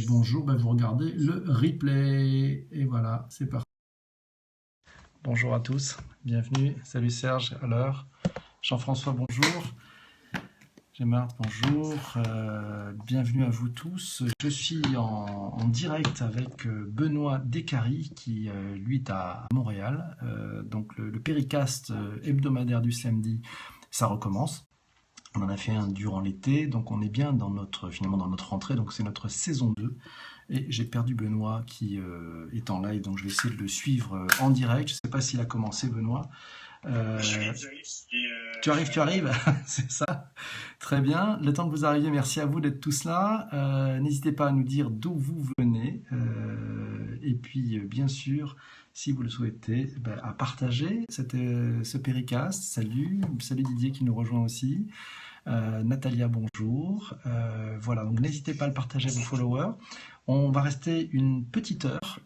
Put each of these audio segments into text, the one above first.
Bonjour, vous regardez le replay. Et voilà, c'est parti. Bonjour à tous, bienvenue. Salut Serge, à l'heure. Jean-François, bonjour. Gemart, bonjour. Bienvenue à vous tous. Je suis en direct avec Benoît Descaries qui, lui, est à Montréal. Donc le Péricast hebdomadaire du samedi, ça recommence. On en a fait un durant l'été, donc on est bien finalement dans notre rentrée, donc c'est notre saison 2. Et j'ai perdu Benoît qui est en live, donc je vais essayer de le suivre en direct. Je ne sais pas s'il a commencé, Benoît. J'arrive. Tu arrives, c'est ça. Très bien. Le temps que vous arriviez, merci à vous d'être tous là. N'hésitez pas à nous dire d'où vous venez. Et puis, bien sûr, si vous le souhaitez, à partager ce Péricast. Salut Didier qui nous rejoint aussi. Natalia, bonjour. Voilà, donc n'hésitez pas à le partager à vos followers. On va rester une petite heure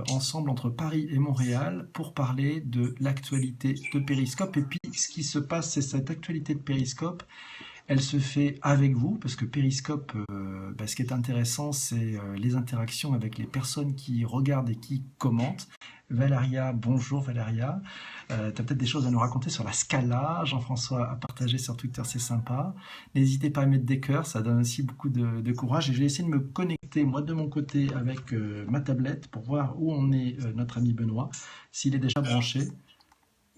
ensemble entre Paris et Montréal pour parler de l'actualité de Périscope. Et puis, ce qui se passe, c'est cette actualité de Périscope. Elle se fait avec vous, parce que Périscope, ce qui est intéressant, c'est les interactions avec les personnes qui regardent et qui commentent. Valéria, bonjour Valéria. Tu as peut-être des choses à nous raconter sur la Scala. Jean-François a partagé sur Twitter, c'est sympa. N'hésitez pas à mettre des cœurs, ça donne aussi beaucoup de courage. Et je vais essayer de me connecter, moi de mon côté, avec ma tablette pour voir où en est notre ami Benoît, s'il est déjà branché.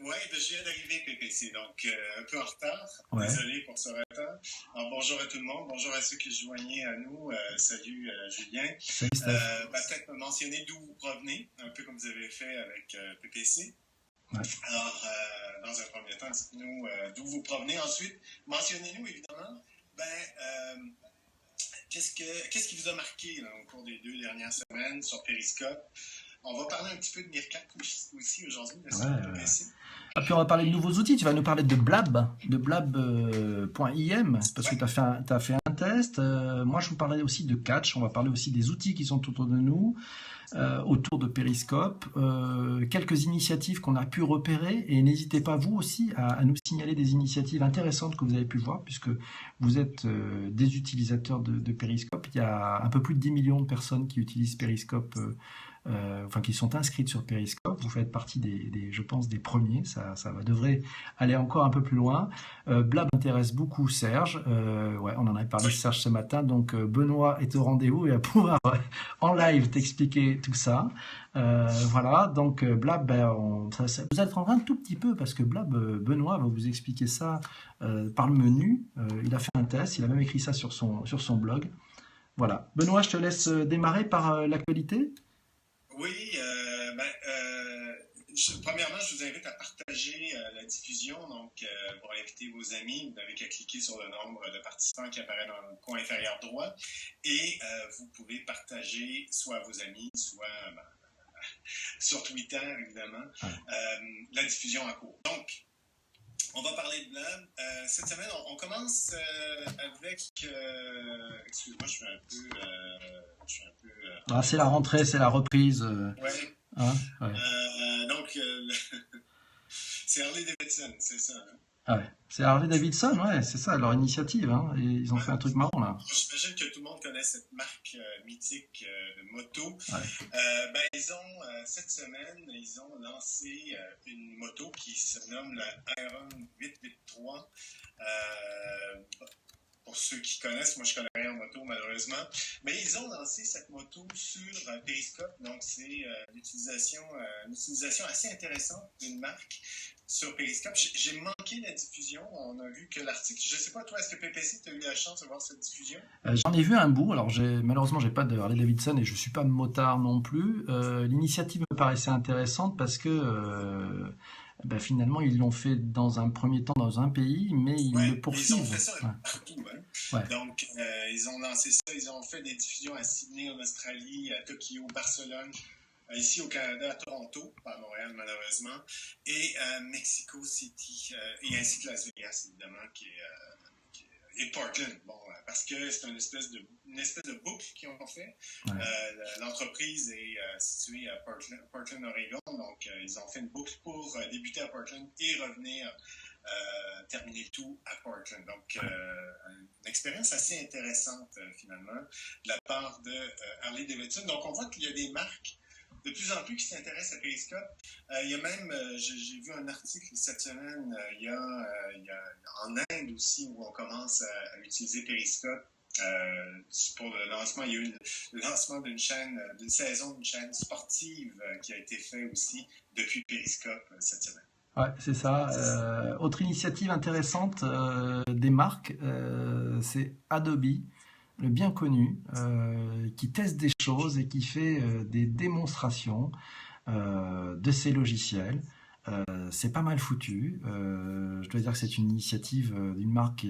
Oui, je viens d'arriver, PPC, donc un peu en retard. Ouais. Désolé pour ce retard. Alors, bonjour à tout le monde, bonjour à ceux qui se joignaient à nous. Salut Julien. Salut Steph. Peut-être me mentionner d'où vous provenez, un peu comme vous avez fait avec PPC. Ouais. Alors, dans un premier temps, dites-nous d'où vous provenez. Ensuite, mentionnez-nous évidemment, qu'est-ce qui vous a marqué là, au cours des 2 dernières semaines sur Periscope. On va parler un petit peu de Meerkat aussi aujourd'hui, de PPC. Ah, puis on va parler de nouveaux outils. Tu vas nous parler de blab.im, parce que tu as fait un test. Moi, je vous parlais aussi de Catch. On va parler aussi des outils qui sont autour de nous, autour de Periscope. Quelques initiatives qu'on a pu repérer. Et n'hésitez pas, vous aussi, à nous signaler des initiatives intéressantes que vous avez pu voir, puisque vous êtes des utilisateurs de Periscope. Il y a un peu plus de 10 millions de personnes qui utilisent Periscope, qui sont inscrites sur Periscope. Vous faites partie je pense, des premiers. Ça devrait aller encore un peu plus loin. Blab intéresse beaucoup Serge. On en avait parlé de Serge ce matin. Donc Benoît est au rendez-vous et va pouvoir en live t'expliquer tout ça. Voilà, donc Blab, vous allez être un tout petit peu parce que Blab, Benoît va vous expliquer ça par le menu. Il a fait un test, il a même écrit ça sur son blog. Voilà. Benoît, je te laisse démarrer par l'actualité. Oui, premièrement, je vous invite à partager la diffusion. Donc, pour inviter vos amis, vous n'avez qu'à cliquer sur le nombre de participants qui apparaît dans le coin inférieur droit. Et vous pouvez partager soit à vos amis, soit sur Twitter, évidemment, la diffusion en cours. Donc, on va parler de Blab. Cette semaine, on commence avec... excuse-moi, je suis un peu... c'est la rentrée, c'est la reprise. Ouais. Donc, c'est Harley Davidson, c'est ça. Hein? Ah ouais. C'est Harley Davidson, ouais, c'est ça, leur initiative. Hein, et ils ont fait un truc marrant là. J'imagine que tout le monde connaît cette marque mythique de moto. Ouais. Cette semaine, ils ont lancé une moto qui se nomme la Iron 883. Pour ceux qui connaissent, moi je connais rien en moto malheureusement, mais ils ont lancé cette moto sur Periscope, donc c'est une utilisation assez intéressante d'une marque sur Periscope. J'ai manqué la diffusion, on a vu que l'article, je ne sais pas toi, est-ce que PPC, tu as eu la chance de voir cette diffusion? J'en ai vu un bout, alors malheureusement j'ai pas de Harley Davidson et je suis pas motard non plus. L'initiative me paraissait intéressante parce que... finalement, ils l'ont fait dans un premier temps dans un pays, mais ils le poursuivent. Ils ont fait ça partout. Hein. Ouais. Donc, ils ont lancé ça, ils ont fait des diffusions à Sydney, en Australie, à Tokyo, Barcelone, ici au Canada, à Toronto, pas à Montréal malheureusement, et à Mexico City, et ainsi que Las Vegas, évidemment, et Portland, parce que c'est une espèce de boucle qu'ils ont fait. Ouais. L'entreprise est située à Portland, Oregon, donc ils ont fait une boucle pour débuter à Portland et revenir terminer le tout à Portland. Donc, une expérience assez intéressante, finalement, de la part de Harley-Davidson. Donc, on voit qu'il y a des marques de plus en plus qui s'intéressent à Periscope. Il y a même, j'ai vu un article cette semaine, il y a en Inde aussi, où on commence à utiliser Periscope. Pour le lancement, il y a eu le lancement d'une saison d'une chaîne sportive qui a été fait aussi depuis Periscope cette semaine. Ouais, c'est ça. Autre initiative intéressante des marques, c'est Adobe, le bien connu, qui teste des choses et qui fait des démonstrations de ses logiciels. C'est pas mal foutu. Je dois dire que c'est une initiative d'une marque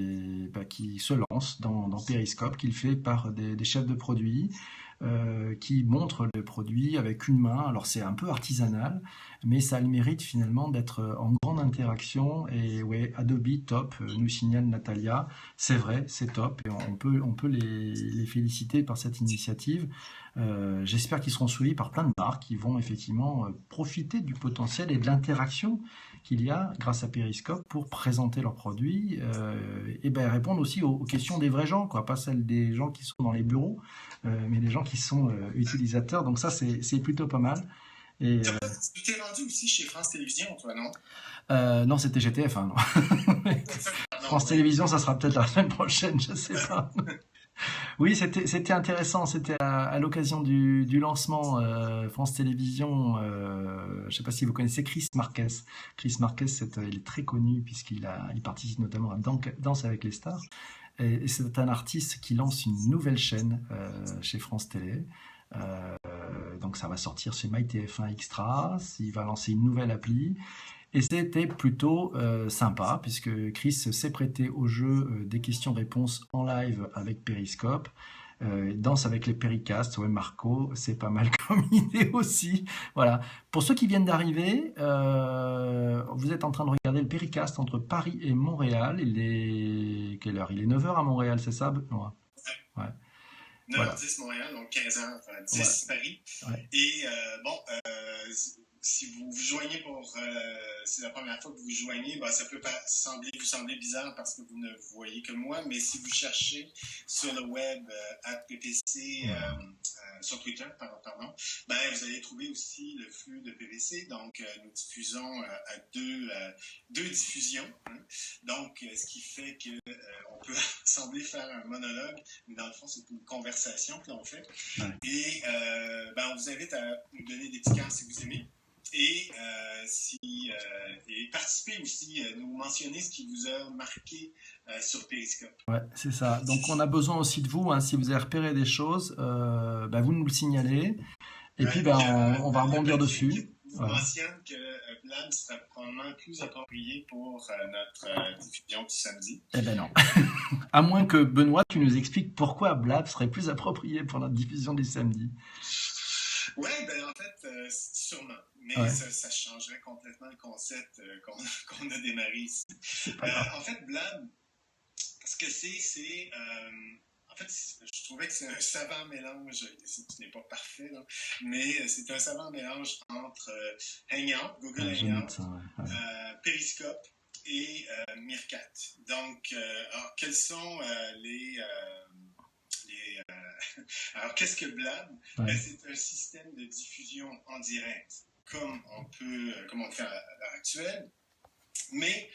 qui se lance dans Periscope, qui le fait par des chefs de produits, qui montrent le produit avec une main. Alors c'est un peu artisanal, mais ça a le mérite finalement d'être en grande interaction. Et ouais, Adobe, top, nous signale Natalia. C'est vrai, c'est top. Et on peut les féliciter par cette initiative. J'espère qu'ils seront suivis par plein de marques qui vont effectivement profiter du potentiel et de l'interaction qu'il y a grâce à Periscope pour présenter leurs produits et ben, répondre aussi aux questions des vrais gens, quoi, pas celles des gens qui sont dans les bureaux, mais des gens qui sont utilisateurs. Donc ça, c'est plutôt pas mal. Et, tu t'es rendu aussi chez France Télévisions, toi, non? Non, c'était GTF. Hein, non. France Télévisions, ça sera peut-être la semaine prochaine, je sais pas. Oui, c'était intéressant. C'était à l'occasion du lancement France Télévisions. Je ne sais pas si vous connaissez Chris Marquez. Chris Marquez, il est très connu puisqu'il participe notamment à Danse avec les stars. Et c'est un artiste qui lance une nouvelle chaîne chez France Télé. Donc ça va sortir chez MyTF1 Extra. Il va lancer une nouvelle appli. Et c'était plutôt sympa, puisque Chris s'est prêté au jeu des questions-réponses en live avec Periscope. Danse avec les Pericasts, ouais Marco, c'est pas mal comme idée aussi. Voilà. Pour ceux qui viennent d'arriver, vous êtes en train de regarder le Pericast entre Paris et Montréal. Quelle heure? Il est 9h à Montréal, c'est ça? Benoît? Ouais. 9h10 voilà. Montréal, donc 15h10 ouais. Paris. Ouais. Et si vous vous joignez c'est la première fois que vous vous joignez, ben, ça peut vous sembler bizarre parce que vous ne voyez que moi, mais si vous cherchez sur le web @PPC, sur Twitter, pardon, ben, vous allez trouver aussi le flux de PPC. Donc, nous diffusons à deux diffusions. Hein. Donc, ce qui fait qu'on peut sembler faire un monologue, mais dans le fond, c'est une conversation que l'on fait. Ouais. Et ben, on vous invite à nous donner des petits cœurs si vous aimez. Et, et participer aussi, nous mentionner ce qui vous a marqué sur Periscope. Ouais, c'est ça. Donc on a besoin aussi de vous, hein, si vous avez repéré des choses, bah, vous nous le signalez. Et puis bah, on va rebondir dessus. Je vous mentionne que Blab sera probablement plus approprié pour notre diffusion du samedi. Eh ben non. À moins que Benoît, tu nous expliques pourquoi Blab serait plus approprié pour notre diffusion du samedi. Oui, ben en fait, sûrement. Mais ouais. ça changerait complètement le concept qu'on a démarré ici. En fait, Blab, ce que c'est en fait, je trouvais que c'est un savant mélange, ce n'est pas parfait, là, mais c'est un savant mélange entre Hangout, Google Hangout, Periscope et Meerkat. Donc, alors, quels sont alors, qu'est-ce que Blab? Ouais. Ben, c'est un système de diffusion en direct, comme on le fait à l'heure actuelle. Mais,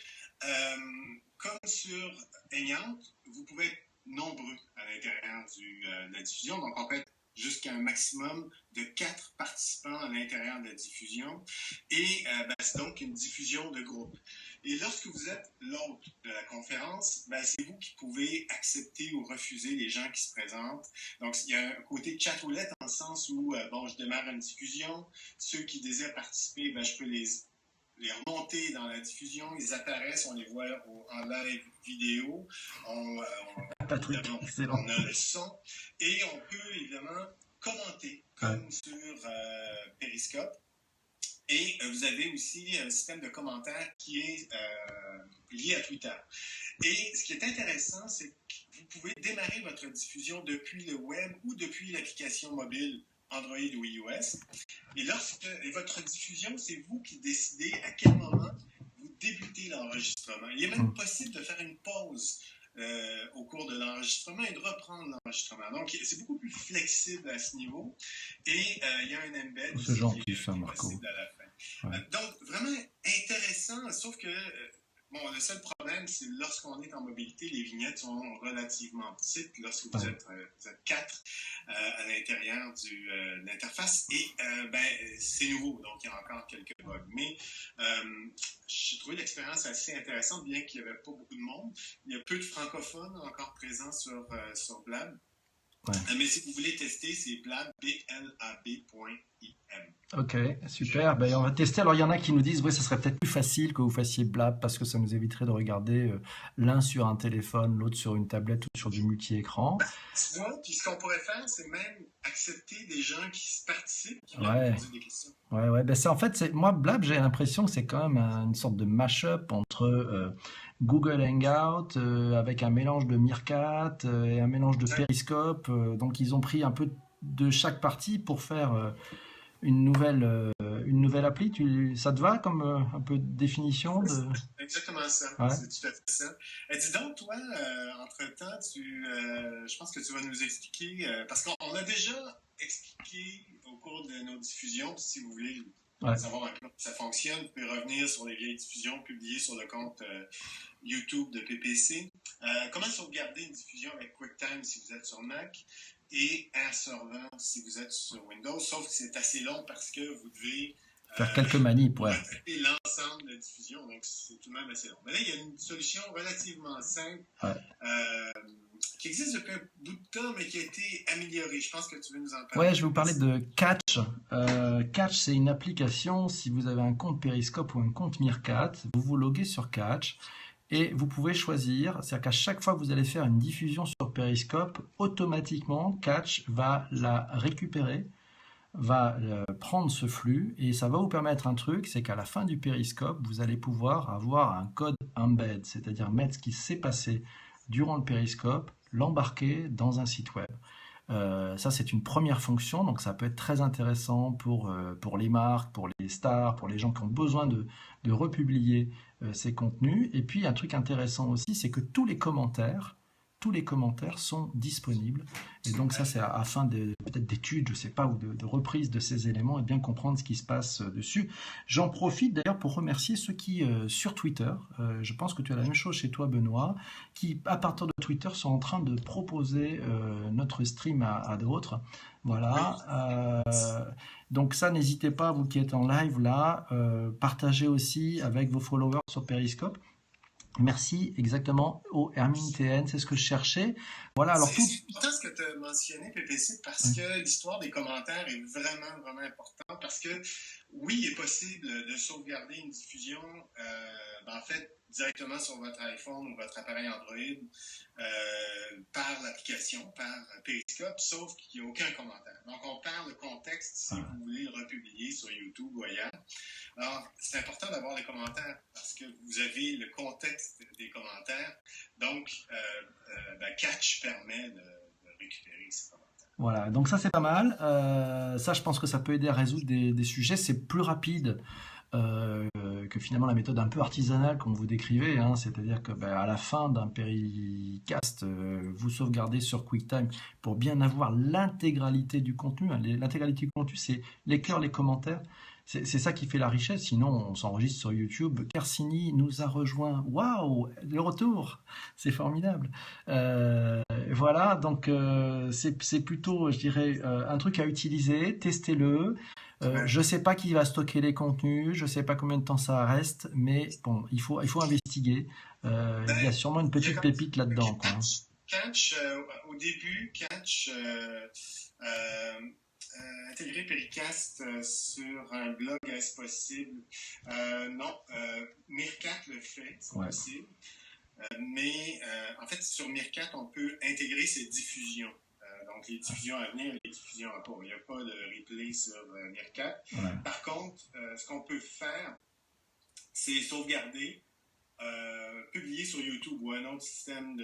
comme sur Hangout, vous pouvez être nombreux à l'intérieur de la diffusion. Donc, on peut être jusqu'à un maximum de 4 participants à l'intérieur de la diffusion. Et ben, c'est donc une diffusion de groupe. Et lorsque vous êtes l'hôte de la conférence, ben, c'est vous qui pouvez accepter ou refuser les gens qui se présentent. Donc, il y a un côté chatroulette dans le sens où, je démarre une diffusion. Ceux qui désirent participer, ben, je peux les remonter dans la diffusion. Ils apparaissent, on les voit en live vidéo. On a le son. Et on peut évidemment commenter, comme sur Periscope. Et vous avez aussi un système de commentaires qui est lié à Twitter. Et ce qui est intéressant, c'est que vous pouvez démarrer votre diffusion depuis le web ou depuis l'application mobile Android ou iOS. Et votre diffusion, c'est vous qui décidez à quel moment vous débuter l'enregistrement. Il est même possible de faire une pause au cours de l'enregistrement et de reprendre l'enregistrement. Donc, c'est beaucoup plus flexible à ce niveau. Et il y a un embed C'est gentil, ça, Marco. possible à la fin. Ouais. Donc, vraiment intéressant, sauf que bon, le seul problème, c'est lorsqu'on est en mobilité, les vignettes sont relativement petites lorsque vous êtes 4 à l'intérieur de l'interface. Et c'est nouveau, donc il y a encore quelques bugs. Mais j'ai trouvé l'expérience assez intéressante, bien qu'il n'y avait pas beaucoup de monde. Il y a peu de francophones encore présents sur Blab. Ouais. Mais si vous voulez tester, c'est blab.im. Ok, super. Ben, on va tester. Alors, il y en a qui nous disent, oui, ça serait peut-être plus facile que vous fassiez Blab parce que ça nous éviterait de regarder l'un sur un téléphone, l'autre sur une tablette ou sur du multi-écran. Tu vois, puis ce qu'on pourrait faire, c'est même accepter des gens qui participent, qui viennent poser des questions. Ouais. Ben, en fait, moi, Blab, j'ai l'impression que c'est quand même une sorte de mash-up entre Google Hangout avec un mélange de Meerkat et un mélange de Periscope. Donc, ils ont pris un peu de chaque partie pour faire une nouvelle appli. Ça te va comme un peu de définition de... C'est exactement ça. Ouais. C'est tout à fait ça. Dis donc, toi, entre-temps, je pense que tu vas nous expliquer, parce qu'on a déjà expliqué au cours de nos diffusions, si vous voulez savoir un peu comment ça fonctionne, vous pouvez revenir sur les vieilles diffusions publiées sur le compte YouTube de PPC. Comment sauvegarder une diffusion avec QuickTime si vous êtes sur Mac et AirServer si vous êtes sur Windows, sauf que c'est assez long parce que vous devez faire quelques manips, l'ensemble de la diffusion, donc c'est tout de même assez long. Mais là, il y a une solution relativement simple qui existe depuis un bout de temps, mais qui a été améliorée. Je pense que tu veux nous en parler. Ouais, je vais vous parler de Catch. Catch, c'est une application, si vous avez un compte Periscope ou un compte Meerkat, vous vous loguez sur Catch. Et vous pouvez choisir, c'est-à-dire qu'à chaque fois que vous allez faire une diffusion sur Periscope, automatiquement, Catch va la récupérer, va prendre ce flux, et ça va vous permettre un truc, c'est qu'à la fin du Periscope, vous allez pouvoir avoir un code embed, c'est-à-dire mettre ce qui s'est passé durant le Periscope, l'embarquer dans un site web. Ça, c'est une première fonction, donc ça peut être très intéressant pour les marques, pour les stars, pour les gens qui ont besoin de republier ces contenus. Et puis, un truc intéressant aussi, c'est que tous les commentaires sont disponibles. Et donc ça, c'est à fin peut-être d'études, je sais pas, ou de reprise de ces éléments et bien comprendre ce qui se passe dessus. J'en profite d'ailleurs pour remercier ceux qui, sur Twitter, je pense que tu as la même chose chez toi, Benoît, qui, à partir de Twitter, sont en train de proposer notre stream à d'autres. Voilà. Donc ça, n'hésitez pas, vous qui êtes en live là, partagez aussi avec vos followers sur Periscope. Merci exactement au Hermine TN, c'est ce que je cherchais. Voilà, alors c'est important ce que tu as mentionné, PPC, parce que l'histoire des commentaires est vraiment, vraiment importante. Parce que oui, il est possible de sauvegarder une diffusion, en fait, directement sur votre iPhone ou votre appareil Android par l'application, par Periscope, sauf qu'il n'y a aucun commentaire. Donc, on perd le contexte si vous voulez le republier sur YouTube ou ailleurs. Alors, c'est important d'avoir les commentaires parce que vous avez le contexte des commentaires. Donc, Catch permet de récupérer ces commentaires. Voilà, donc ça c'est pas mal. Ça, je pense que ça peut aider à résoudre des sujets. C'est plus rapide que finalement la méthode un peu artisanale comme vous décrivez, hein, c'est-à-dire que à la fin d'un péricast, vous sauvegardez sur QuickTime pour bien avoir l'intégralité du contenu. Hein. L'intégralité du contenu, c'est les cœurs, les commentaires. C'est ça qui fait la richesse, sinon on s'enregistre sur YouTube. Carsini nous a rejoint. Waouh, le retour, c'est formidable. Voilà, donc c'est plutôt, je dirais, un truc à utiliser. Testez-le. Je ne sais pas qui va stocker les contenus, je ne sais pas combien de temps ça reste, mais bon, il faut investiguer. Il y a sûrement une petite pépite là-dedans. Catch, au début, intégrer Pericast sur un blog, est-ce possible? Non, Meerkat le fait, c'est possible. Mais en fait, sur Meerkat, on peut intégrer ses diffusions. Donc, les diffusions à venir et les diffusions en cours. Il n'y a pas de replay sur Meerkat. Par contre, ce qu'on peut faire, c'est sauvegarder, publier sur YouTube ou un autre système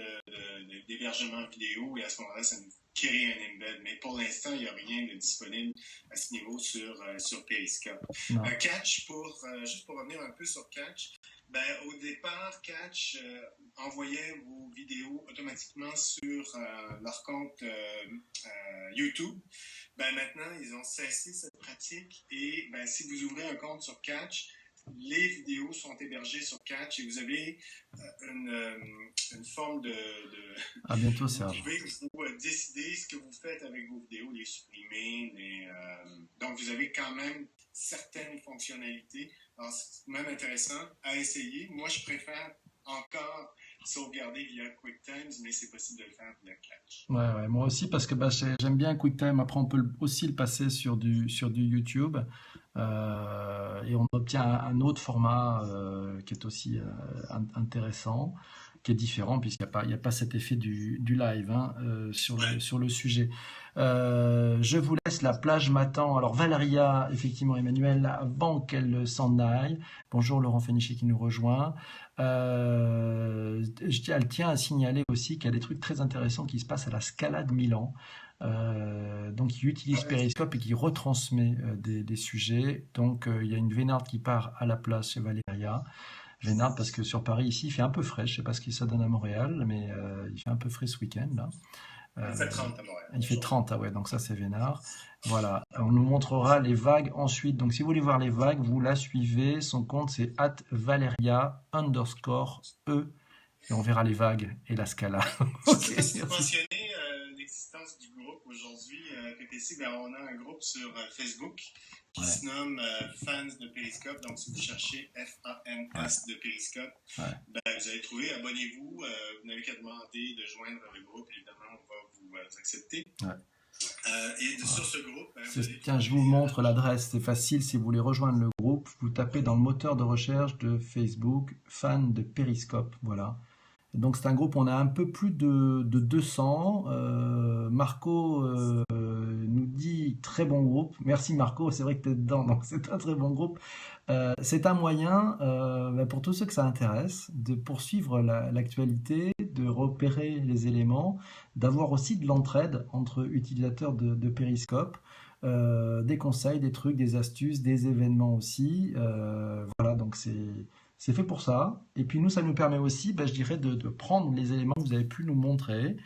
d'hébergement vidéo, et à ce moment-là, ça nous crée un embed. Mais pour l'instant, il n'y a rien de disponible à ce niveau sur Periscope. Catch, juste pour revenir un peu sur Catch, Au départ, Catch envoyait vos vidéos automatiquement sur leur compte YouTube. Maintenant, ils ont cessé cette pratique et si vous ouvrez un compte sur Catch, les vidéos sont hébergées sur Catch et vous avez une forme de À bientôt, vous Serge. pouvez vous décider ce que vous faites avec vos vidéos, les supprimer. Donc, vous avez quand même certaines fonctionnalités. Alors, c'est même intéressant à essayer. Moi, je préfère encore sauvegarder via QuickTimes, mais c'est possible de le faire via Catch. Ouais, moi aussi parce que j'aime bien QuickTime. Après, on peut aussi le passer sur du YouTube et on obtient un autre format qui est aussi intéressant, qui est différent puisqu'il n'y a pas cet effet du live hein, sur le sujet. Je vous laisse, la plage m'attend. Alors Valéria, effectivement Emmanuel, avant qu'elle s'en aille. Bonjour Laurent Féniché qui nous rejoint. Elle tient à signaler aussi qu'il y a des trucs très intéressants qui se passent à la Scala de Milan. Donc, il utilise Periscope et qui retransmet des sujets. Donc, il y a une Vénarde qui part à la place chez Valéria. Vénarde, parce que sur Paris, ici, il fait un peu frais. Je ne sais pas ce qu'il se donne à Montréal, mais il fait un peu frais ce week-end, là. Il fait 30 à Montréal. Il fait 30, ah ouais, donc ça c'est Vénard. Voilà, on nous montrera les vagues ensuite. Donc si vous voulez voir les vagues, vous la suivez. Son compte c'est @Valeria_E et on verra les vagues et la Scala. Je ne sais pas si vous mentionnez l'existence du groupe aujourd'hui. PPC, on a un groupe sur Facebook qui se nomme Fans de Periscope. Donc si vous cherchez FANS de Periscope, vous allez trouver, abonnez-vous. Vous n'avez qu'à demander de joindre le groupe. Évidemment, on va vous accepter. Sur ce groupe... Tiens, je vous montre l'adresse. C'est facile, si vous voulez rejoindre le groupe, vous tapez dans le moteur de recherche de Facebook, Fans de Periscope. Voilà. Donc c'est un groupe, on a un peu plus de 200. Marco nous dit très bon groupe. Merci Marco, c'est vrai que tu es dedans, donc c'est un très bon groupe. C'est un moyen pour tous ceux que ça intéresse de poursuivre l'actualité, de repérer les éléments, d'avoir aussi de l'entraide entre utilisateurs de Periscope. Des conseils, des trucs, des astuces, des événements aussi. Voilà, donc c'est fait pour ça. Et puis nous, ça nous permet aussi, je dirais, de prendre les éléments que vous avez pu nous montrer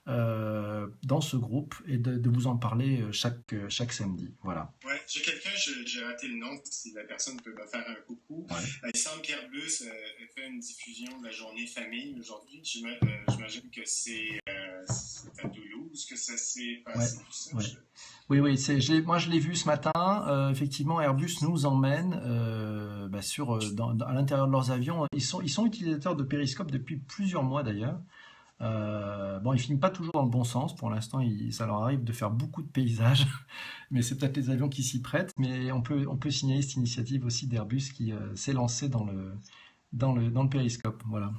dans ce groupe et de vous en parler chaque samedi. Voilà. Ouais, j'ai quelqu'un, j'ai raté le nom, si la personne peut me faire un coucou. Il semble qu'Airbus fait une diffusion de la journée famille aujourd'hui. J'imagine que c'est à Toulouse que ça s'est passé. Oui, moi je l'ai vu ce matin. Effectivement, Airbus nous emmène à l'intérieur de leurs avions. Ils sont utilisateurs de Periscope depuis plusieurs mois d'ailleurs. Ils filment pas toujours dans le bon sens. Pour l'instant, ça leur arrive de faire beaucoup de paysages, mais c'est peut-être les avions qui s'y prêtent. Mais on peut signaler cette initiative aussi d'Airbus qui s'est lancé dans le Periscope. Voilà.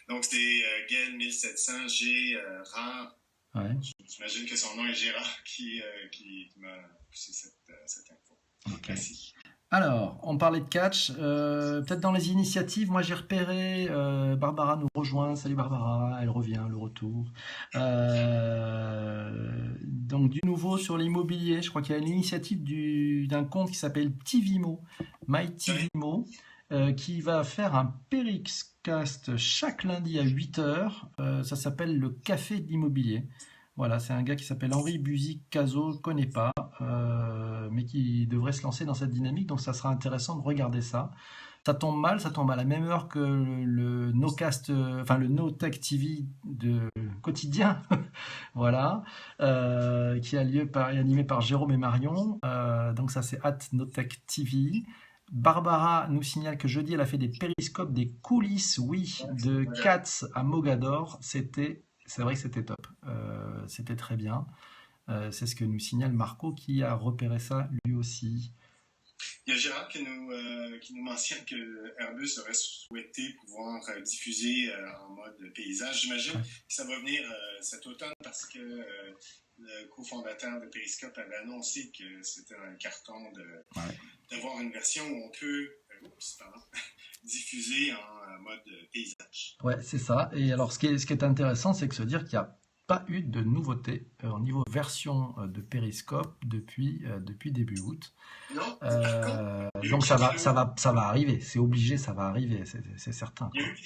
Donc c'est Gaël 1700G rare. Ouais. J'imagine que son nom est Gérard qui m'a poussé cette info. Okay. Merci. Alors, on parlait de catch, peut-être dans les initiatives, moi j'ai repéré, Barbara nous rejoint, salut Barbara, elle revient, le retour. Donc du nouveau sur l'immobilier, je crois qu'il y a l'initiative d'un compte qui s'appelle Tivimo, MyTivimo, qui va faire un Perixcast chaque lundi à 8h, ça s'appelle le Café de l'immobilier. Voilà, c'est un gars qui s'appelle Henri Buzy-Cazot, je ne connais pas, mais qui devrait se lancer dans cette dynamique, donc ça sera intéressant de regarder ça. Ça tombe à la même heure que le NoCast, le NoTech TV de quotidien, voilà, qui a lieu animé par Jérôme et Marion, donc ça c'est @NoTech TV. Barbara nous signale que jeudi elle a fait des périscopes, des coulisses, de Cats à Mogador, c'est vrai que c'était top, c'était très bien. C'est ce que nous signale Marco qui a repéré ça lui aussi. Il y a Gérard qui nous mentionne que Airbus aurait souhaité pouvoir diffuser en mode paysage. J'imagine que ça va venir cet automne parce que le cofondateur de Periscope avait annoncé que c'était dans le carton d'avoir une version où on peut diffuser en mode paysage. Ouais, c'est ça. Et alors, ce qui est intéressant, c'est que se dire qu'il y a pas eu de nouveauté au niveau version de Periscope depuis début août. Non, par contre, il y a eu Donc quelque chose. ça va arriver, c'est obligé, ça va arriver, c'est certain, Il y a quoi. eu,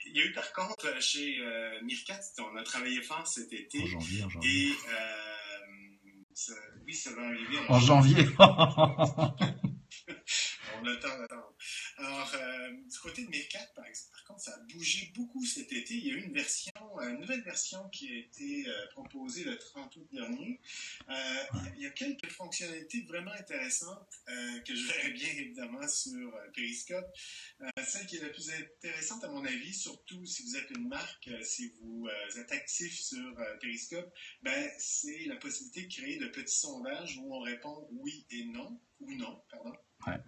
il y a eu par contre chez Meerkat, on a travaillé fort cet été En janvier. et ça- oui, ça va arriver en En janvier. janvier. On a le temps d'attendre. Alors, du côté de Meerkat, par contre, ça a bougé beaucoup cet été. Il y a eu une nouvelle version qui a été proposée le 30 août dernier. Il y a quelques fonctionnalités vraiment intéressantes que je verrais bien évidemment sur Periscope. Celle qui est la plus intéressante à mon avis, surtout si vous êtes une marque, si vous êtes actif sur Periscope, ben, c'est la possibilité de créer de petits sondages où on répond oui et non, ou non, pardon. Ouais.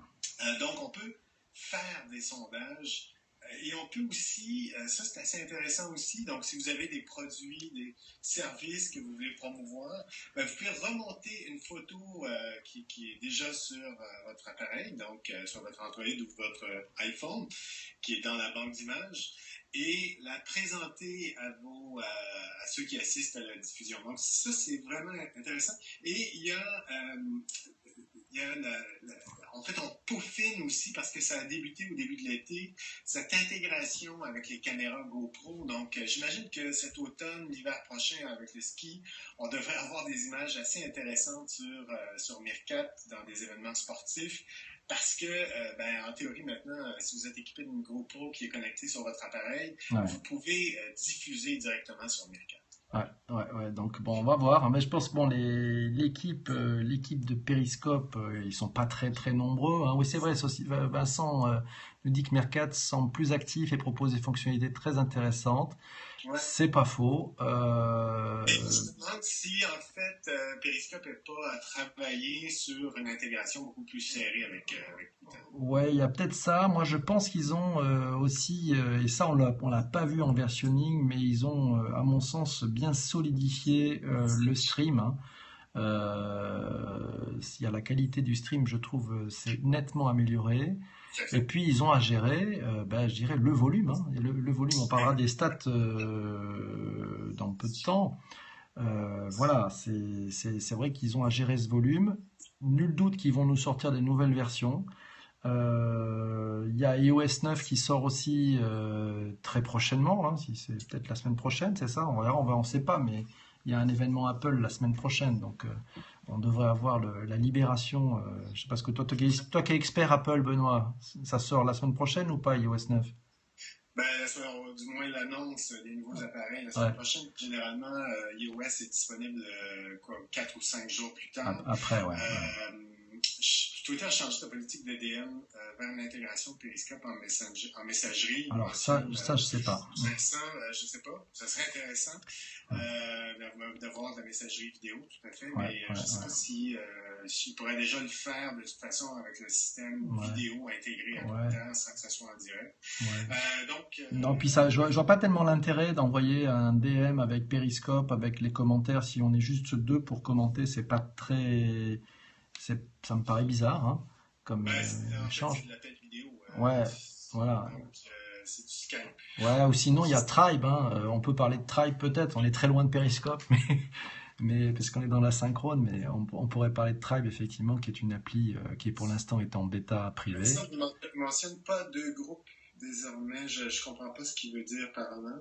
Donc, on peut faire des sondages et on peut aussi, ça c'est assez intéressant aussi, donc si vous avez des produits, des services que vous voulez promouvoir, ben, vous pouvez remonter une photo qui est déjà sur votre appareil, donc sur votre Android ou votre iPhone, qui est dans la banque d'images, et la présenter à ceux qui assistent à la diffusion. Donc ça, c'est vraiment intéressant. Et il y a en fait, on peaufine aussi parce que ça a débuté au début de l'été, cette intégration avec les caméras GoPro. Donc, j'imagine que cet automne, l'hiver prochain, avec le ski, on devrait avoir des images assez intéressantes sur Meerkat dans des événements sportifs. Parce que, ben, en théorie, maintenant, si vous êtes équipé d'une GoPro qui est connectée sur votre appareil, Ouais. vous pouvez diffuser directement sur Meerkat. Ouais. Donc bon, on va voir. Mais je pense que bon, l'équipe de Periscope, ils sont pas très nombreux, hein. Oui, c'est vrai. Vincent nous dit que Meerkat semble plus actif et propose des fonctionnalités très intéressantes. Ouais. C'est pas faux. Et je me demande si, en fait, Periscope n'est pas à travailler sur une intégration beaucoup plus serrée avec Twitter. Ouais, il y a peut-être ça. Moi, je pense qu'ils ont aussi, et ça, on l'a pas vu en versionning, mais ils ont, à mon sens, bien solidifié le stream, hein. Il y a la qualité du stream, je trouve, c'est nettement amélioré. Et puis, ils ont à gérer, ben, je dirais, le volume, hein. Et le volume, on parlera des stats dans peu de temps. Voilà, c'est vrai qu'ils ont à gérer ce volume. Nul doute qu'ils vont nous sortir des nouvelles versions. Il y a iOS 9 qui sort aussi très prochainement, hein, si c'est peut-être la semaine prochaine, c'est ça? On verra, on sait pas, mais il y a un événement Apple la semaine prochaine, donc on devrait avoir la libération. Je sais pas ce que toi qui es expert Apple, Benoît, ça sort la semaine prochaine ou pas iOS 9? Ben, du moins, l'annonce des nouveaux appareils la semaine Ouais, prochaine. Généralement, iOS est disponible 4 ou 5 jours plus tard. après, ouais. Twitter a changé sa politique de DM vers une intégration de Periscope en messagerie. Alors ça je sais pas. Vincent, je ne sais pas. Ça serait intéressant d'avoir de la messagerie vidéo, tout à fait, mais je ne sais pas s'il pourrait déjà le faire de toute façon avec le système vidéo intégré à Twitter sans que ça soit en direct. Non, puis ça, je vois pas tellement l'intérêt d'envoyer un DM avec Periscope, avec les commentaires. Si on est juste deux pour commenter, c'est pas très. Ça me paraît bizarre, hein, comme échange. C'est de l'appel vidéo. Ouais, voilà. Donc, c'est du Skype. Ouais, ou sinon il y a Tribe, hein. On peut parler de Tribe peut-être. On est très loin de Periscope, mais parce qu'on est dans la synchrone, mais on pourrait parler de Tribe effectivement, qui est une appli qui pour l'instant est en bêta privée. Ça ne mentionne pas de groupe désormais. Je ne comprends pas ce qu'il veut dire par là.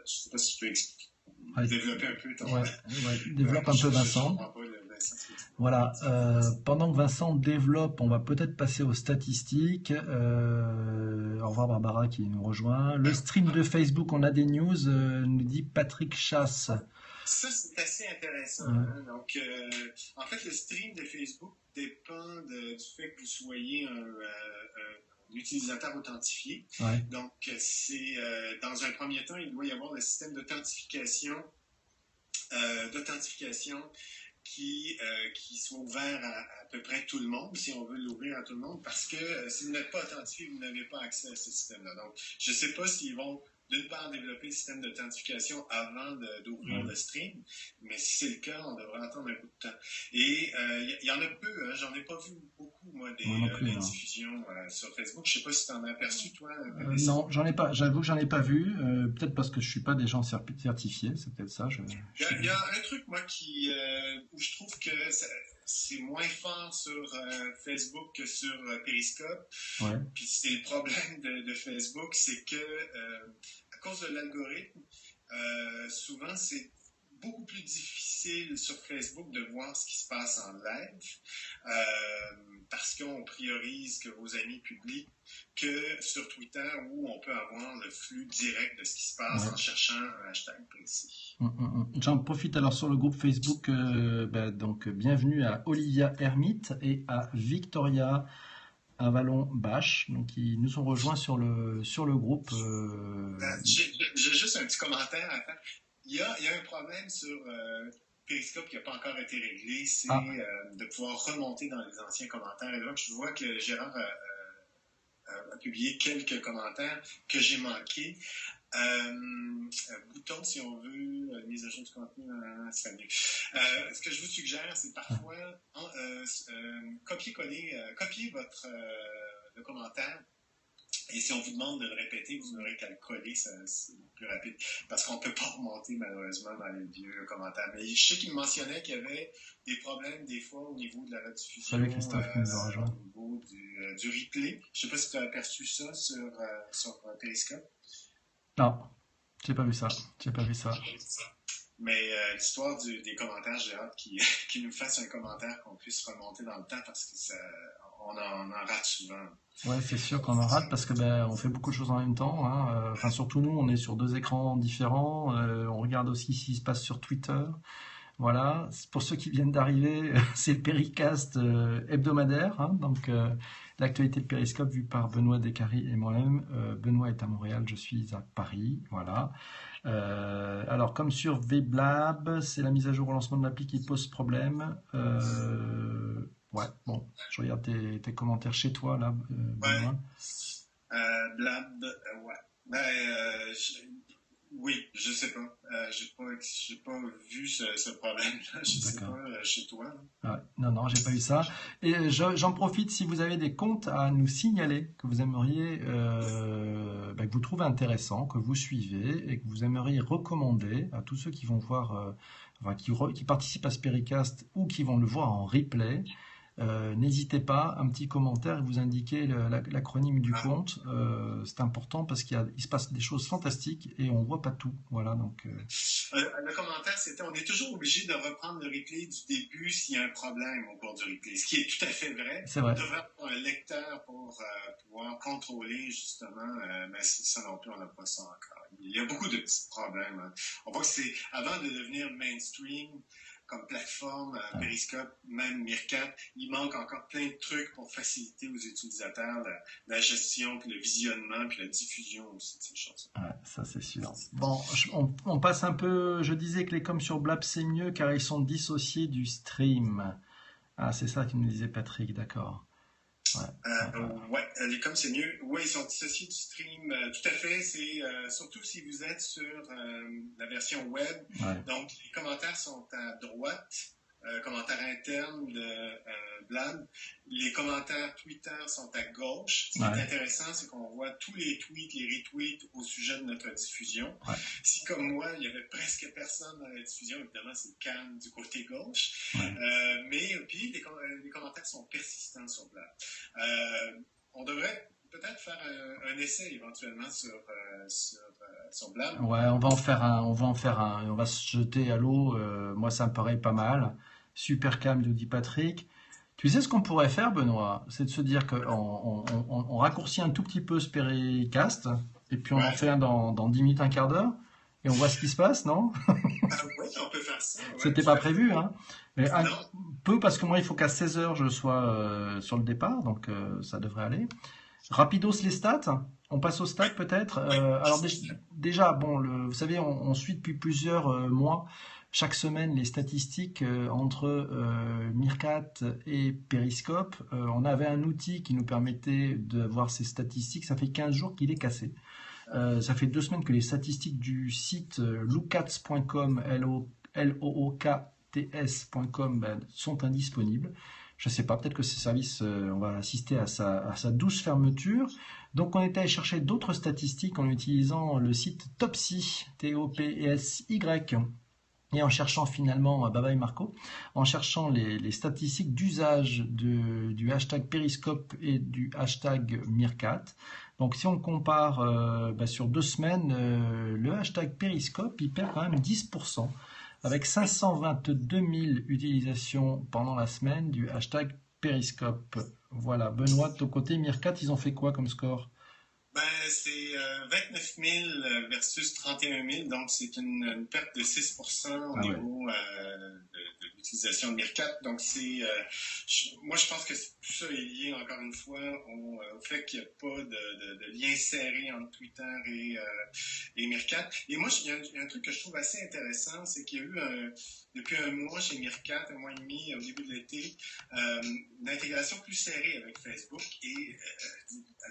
Je ne sais pas si tu peux expliquer. Développer un peu ton. Développe un peu Vincent. Voilà, pendant que Vincent développe, on va peut-être passer aux statistiques. Au revoir Barbara qui nous rejoint. Le stream de Facebook, on a des news, nous dit Patrick Chasse. Ça, c'est assez intéressant. Hein? Donc, en fait, le stream de Facebook dépend du fait que vous soyez un utilisateur authentifié. Ouais. Donc, c'est dans un premier temps, il doit y avoir le système d'authentification qui soit ouvert à peu près tout le monde, si on veut l'ouvrir à tout le monde, parce que si vous n'êtes pas authentifié, vous n'avez pas accès à ce système-là. Donc, je ne sais pas s'ils vont d'une part développer le système d'authentification avant d'ouvrir le stream, mais si c'est le cas, on devrait attendre un bout de temps. Et il y en a peu, hein, j'en ai pas vu beaucoup moi, Moi non plus, des non. diffusions sur Facebook. Je sais pas si tu en as aperçu, toi, Non, j'en ai pas. J'avoue que j'en ai pas vu. Peut-être parce que je suis pas des gens certifiés. C'est peut-être ça. Il y a un truc, moi, où je trouve que c'est moins fort sur Facebook que sur Periscope. Ouais. Puis c'est le problème de Facebook, c'est que à cause de l'algorithme, souvent c'est beaucoup plus difficile sur Facebook de voir ce qui se passe en live parce qu'on priorise que vos amis publient que sur Twitter où on peut avoir le flux direct de ce qui se passe Ouais. en cherchant un hashtag précis. J'en profite alors sur le groupe Facebook. Donc, bienvenue à Olivia Hermite et à Victoria Avalon-Bache, donc qui nous ont rejoints sur le groupe. J'ai juste un petit commentaire à faire. Il y a un problème sur Periscope qui n'a pas encore été réglé, c'est de pouvoir remonter dans les anciens commentaires. Et là, je vois que Gérard a publié quelques commentaires que j'ai manqués. Bouton, si on veut, mise à jour du contenu, c'est mieux. Ce que je vous suggère, c'est parfois copier votre le commentaire. Et si on vous demande de le répéter, vous n'aurez qu'à le coller, c'est plus rapide. Parce qu'on ne peut pas remonter malheureusement dans les vieux commentaires. Mais je sais qu'il mentionnait qu'il y avait des problèmes des fois au niveau de la rediffusion. Salut Christophe qui nous a rejoint. Au niveau du replay. Je ne sais pas si tu as aperçu ça sur Periscope. Non, j'ai pas vu ça. Mais l'histoire des commentaires, j'ai hâte qu'il nous fasse un commentaire qu'on puisse remonter dans le temps parce que on en rate souvent. Ouais, c'est sûr qu'on en rate parce que on fait beaucoup de choses en même temps. Hein. Enfin, surtout nous, on est sur 2 écrans différents. On regarde aussi ce qui se passe sur Twitter. Voilà. Pour ceux qui viennent d'arriver, c'est le Péricast hebdomadaire. Hein. Donc, l'actualité de Périscope vue par Benoît Descaries et moi-même. Benoît est à Montréal, je suis à Paris. Voilà. Alors, comme sur VBlab, c'est la mise à jour au lancement de l'appli qui pose problème. Ouais, bon, je regarde tes commentaires chez toi, là, Benoît. Blab, ouais. Oui, je sais pas. J'ai pas vu ce problème-là. Je sais pas chez toi. Ouais, non, j'ai pas eu ça. Et j'en profite, si vous avez des comptes à nous signaler que vous aimeriez, que vous trouvez intéressant, que vous suivez et que vous aimeriez recommander à tous ceux qui vont voir, qui participent à ce Péricast ou qui vont le voir en replay. N'hésitez pas, un petit commentaire, vous indiquez l'acronyme du compte. C'est important parce qu'il se passe des choses fantastiques et on voit pas tout. Voilà, donc. Le commentaire, c'était on est toujours obligé de reprendre le replay du début s'il y a un problème au cours du replay, ce qui est tout à fait vrai. C'est vrai. On devrait avoir un lecteur pour pouvoir contrôler justement, mais ça non plus, on n'a pas ça encore. Il y a beaucoup de petits problèmes. Hein. On voit que c'est avant de devenir mainstream. Comme plateforme, Periscope, même Meerkat, il manque encore plein de trucs pour faciliter aux utilisateurs la gestion, puis le visionnement, puis la diffusion aussi de ces choses. Ouais, ça c'est sûr. Bon, on passe un peu. Je disais que les coms sur Blab c'est mieux car ils sont dissociés du stream. Ah, c'est ça que nous disait Patrick, d'accord. Ouais, les coms c'est mieux. Ouais, ils sont dissociés du stream. Tout à fait. C'est surtout si vous êtes sur la version web. Ouais. Donc les commentaires sont à droite. Commentaires internes de Blab. Les commentaires Twitter sont à gauche. Ce qui est intéressant, c'est qu'on voit tous les tweets, les retweets au sujet de notre diffusion. Ouais. Si, comme moi, il y avait presque personne dans la diffusion, évidemment, c'est calme du côté gauche. Ouais. Mais puis, les commentaires sont persistants sur Blab. On devrait peut-être faire un essai éventuellement sur Blab. Ouais, on va en faire un. On va se jeter à l'eau. Moi, ça me paraît pas mal. Super calme, nous dit Patrick. Tu sais ce qu'on pourrait faire, Benoît? C'est de se dire qu'on raccourcit un tout petit peu ce Péricast, et puis on en fait un dans 10 minutes, un quart d'heure, et on voit ce qui se passe, non? Oui, on peut faire ça. Ouais, c'était pas prévu, hein. Mais un peu, parce que moi, il faut qu'à 16h, je sois sur le départ, donc ça devrait aller. Rapidos les stats, on passe aux stats peut-être. Alors déjà, bon, vous savez, on suit depuis plusieurs mois, chaque semaine, les statistiques entre Meerkat et Periscope. On avait un outil qui nous permettait de voir ces statistiques. Ça fait 15 jours qu'il est cassé. Ça fait 2 semaines que les statistiques du site lookats.com, lookts.com sont indisponibles. Je ne sais pas, peut-être que ce service, on va assister à sa douce fermeture. Donc on est allé chercher d'autres statistiques en utilisant le site Topsy, T-O-P-S-Y, et en cherchant finalement, bye bye Marco, en cherchant les statistiques d'usage du hashtag Periscope et du hashtag Meerkat. Donc si on compare sur 2 semaines, le hashtag Periscope, il perd quand même 10%, avec 522 000 utilisations pendant la semaine du hashtag Periscope. Voilà, Benoît, de ton côté, Meerkat, ils ont fait quoi comme score? C'est 29 000 versus 31 000, donc c'est une perte de 6% au niveau de l'utilisation de Meerkat. Donc moi je pense que tout ça est lié encore une fois au fait qu'il n'y a pas de lien serré entre Twitter et Meerkat. Et moi, il y a un truc que je trouve assez intéressant, c'est qu'il y a eu depuis un mois chez Meerkat, un mois et demi au début de l'été, une intégration plus serrée avec Facebook et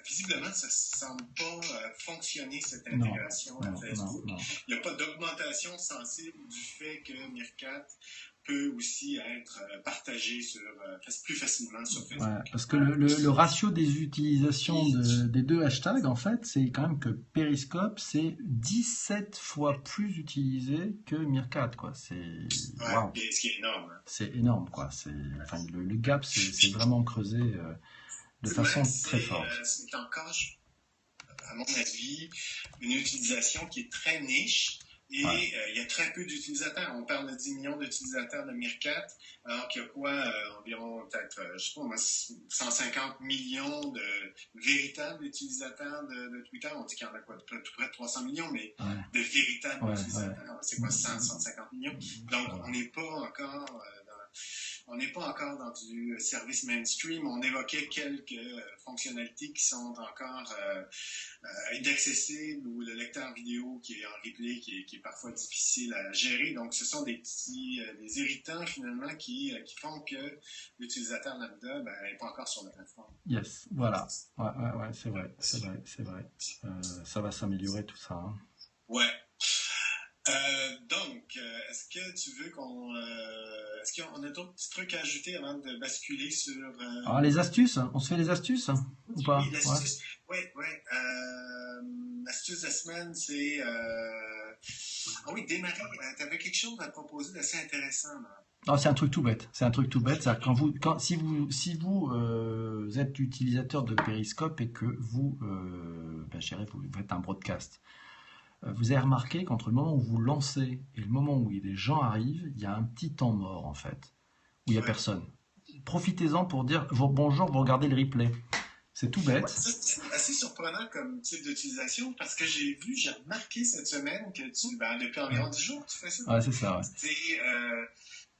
visiblement, ça ne semble pas fonctionner, cette intégration à Facebook. Il n'y a pas d'augmentation sensible du fait que Meerkat peut aussi être partagé plus facilement sur Facebook. Ouais, parce que le ratio des utilisations des deux hashtags, en fait, c'est quand même que Periscope, c'est 17 fois plus utilisé que Meerkat, quoi. Ce qui est énorme. Hein. C'est énorme, quoi. Le gap, c'est vraiment creusé de façon très forte. C'est encore, à mon avis, une utilisation qui est très niche. Et il y a très peu d'utilisateurs. On parle de 10 millions d'utilisateurs de Meerkat, alors qu'il y a environ peut-être, 150 millions de véritables utilisateurs de Twitter. On dit qu'il y en a tout près de 300 millions, mais de véritables utilisateurs, c'est quoi, 150 millions? Donc, on n'est pas encore dans du service mainstream. On évoquait quelques fonctionnalités qui sont encore inaccessibles, ou le lecteur vidéo qui est en replay, qui est parfois difficile à gérer. Donc, ce sont des irritants finalement qui font que l'utilisateur lambda n'est pas encore sur la plateforme. Yes, voilà. Ouais, c'est vrai. Ça va s'améliorer tout ça. Hein. Ouais. Donc, est-ce que tu veux est-ce qu'on a d'autres petits trucs à ajouter avant de basculer sur... les astuces, on se fait les astuces ou pas? Oui, l'astuce. Oui. L'astuce de la semaine, c'est... démarrer. Tu avais quelque chose à proposer d'assez intéressant. Non, c'est un truc tout bête. C'est-à-dire si vous êtes utilisateur de Periscope et que vous faites un broadcast, vous avez remarqué qu'entre le moment où vous lancez et le moment où des gens arrivent, il y a un petit temps mort en fait, où il n'y a personne. Profitez-en pour dire bonjour, vous regardez le replay. C'est tout bête. C'est assez surprenant comme type d'utilisation parce que j'ai remarqué cette semaine que depuis environ 10 jours, tu fais ça. Ouais, c'est ça.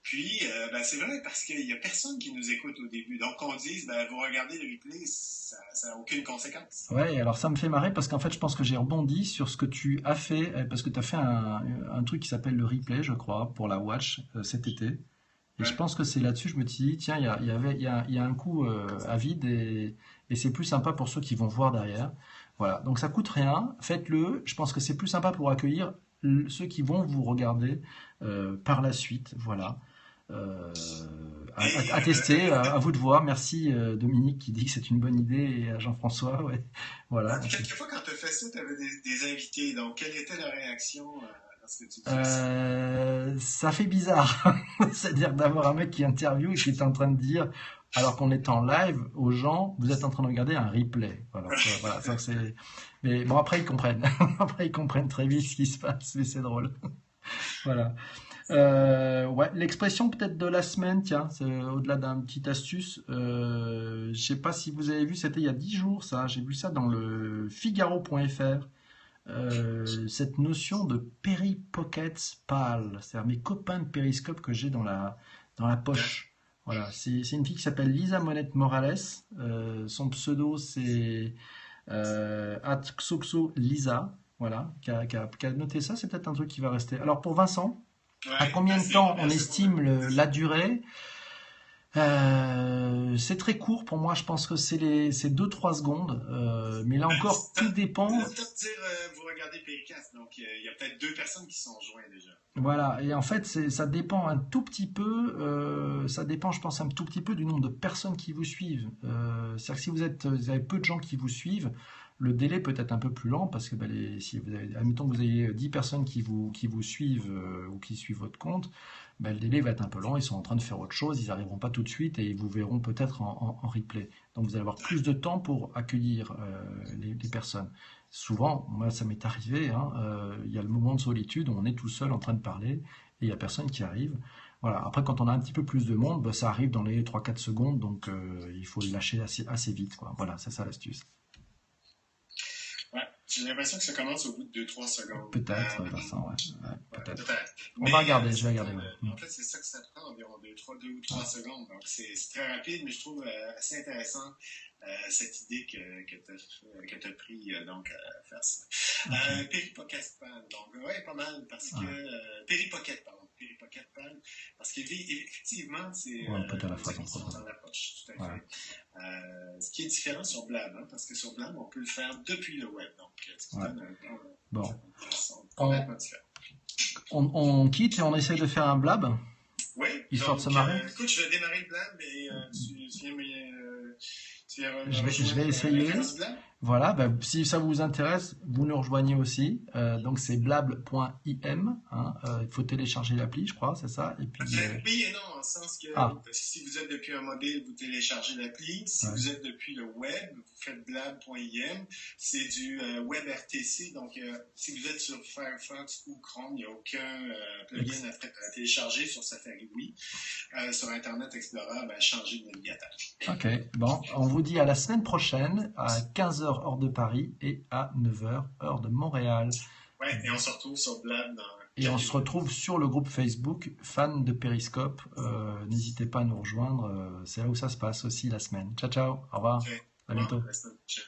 Puis, c'est vrai parce qu'il n'y a personne qui nous écoute au début. Donc, qu'on dise, vous regardez le replay, ça n'a aucune conséquence. Ouais, alors ça me fait marrer parce qu'en fait, je pense que j'ai rebondi sur ce que tu as fait, parce que tu as fait un truc qui s'appelle le replay, je crois, pour la Watch cet été. Et je pense que c'est là-dessus, je me suis dit, tiens, il y a un coup à vide et c'est plus sympa pour ceux qui vont voir derrière. Voilà, donc ça coûte rien, faites-le. Je pense que c'est plus sympa pour accueillir ceux qui vont vous regarder par la suite. Voilà. À tester, à vous de voir. Merci Dominique qui dit que c'est une bonne idée et à Jean-François. Ouais. Voilà. Quelquefois, quand tu as fait ça, tu avais des invités. Donc, quelle était la réaction lorsque tu disais ça fait bizarre. C'est-à-dire d'avoir un mec qui interviewe et qui est en train de dire, alors qu'on est en live, aux gens, vous êtes en train de regarder un replay. Voilà, ça, c'est... Mais bon, après, ils comprennent. Après, ils comprennent très vite ce qui se passe, mais c'est drôle. Voilà. L'expression peut-être de la semaine, tiens, c'est au-delà d'une petite astuce. Je sais pas si vous avez vu, c'était il y a 10 jours, ça. J'ai vu ça dans le Figaro.fr. Cette notion de Peripockets PAL, c'est-à-dire mes copains de Periscope que j'ai dans la poche. Voilà, c'est une fille qui s'appelle Lisa Monette Morales. Son pseudo c'est @xoxo Lisa. Voilà, qui a noté ça. C'est peut-être un truc qui va rester. Alors pour Vincent, à combien de temps on estime la durée? C'est très court pour moi, je pense que c'est 2-3 secondes, mais là encore, tout dépend. Là, dire, vous regardez Péricast, donc il y a peut-être 2 personnes qui sont jointes déjà. Voilà, et en fait, ça dépend un tout petit peu, ça dépend, je pense, un tout petit peu du nombre de personnes qui vous suivent. C'est-à-dire que si vous avez peu de gens qui vous suivent, le délai peut être un peu plus lent parce que bah, si vous avez, admettons que vous ayez 10 personnes qui vous suivent ou qui suivent votre compte, bah, le délai va être un peu lent, ils sont en train de faire autre chose, ils n'arriveront pas tout de suite et ils vous verront peut-être en replay. Donc vous allez avoir plus de temps pour accueillir les personnes. Souvent, moi ça m'est arrivé, hein, il y a le moment de solitude où on est tout seul en train de parler et il n'y a personne qui arrive. Voilà. Après, quand on a un petit peu plus de monde, bah, ça arrive dans les 3-4 secondes, donc il faut le lâcher assez vite, quoi. Voilà, c'est ça l'astuce. Ouais, j'ai l'impression que ça commence au bout de 2-3 secondes. Peut-être, Vincent, ouais. Ouais, Ouais, peut-être. peut-être. On va Mais regarder, je vais regarder. Ouais. en fait, c'est ça que ça prend, environ 2 ou 3 secondes. Donc, c'est très rapide, mais je trouve assez intéressant cette idée que tu as pris donc, à faire ça. Péripocket Pan. Donc, ouais, pas mal, parce que. Péripocket, pardon. Péripocket Pan. Parce qu'effectivement, c'est. Ouais, peut-être à la fois, les amis sans sont problème. dans la poche, tout à Voilà. fait. Ce qui est différent sur Blab, hein, parce que sur Blab, on peut le faire depuis le web. Donc, ce qui Ouais. donne un temps Bon. complètement différent. On quitte et on essaye de faire un blab, Oui, histoire donc, de se marrer. écoute, je vais démarrer le Blab et tu viens me Je vais rejoindre essayer. référence Blab. Voilà, bah, si ça vous intéresse, vous nous rejoignez aussi. Donc c'est blab.im. Hein, il faut télécharger l'appli, je crois, c'est ça. Et puis, Oui et non, en sens que si vous êtes depuis un mobile, vous téléchargez l'appli. Si vous êtes depuis le web, vous faites blab.im. C'est du WebRTC. Donc, si vous êtes sur Firefox ou Chrome, il n'y a aucun plugin à télécharger. Sur Safari, oui. Sur Internet Explorer, changez de navigateur. Ok, bon, on vous dit à la semaine prochaine à 15h heure de Paris et à 9h heure de Montréal. Ouais, et on se retrouve sur Blab dans... Et on se retrouve sur le groupe Facebook fans de Periscope. N'hésitez pas à nous rejoindre, c'est là où ça se passe aussi la semaine. Ciao, ciao, au revoir, Okay. à bientôt. La semaine prochaine.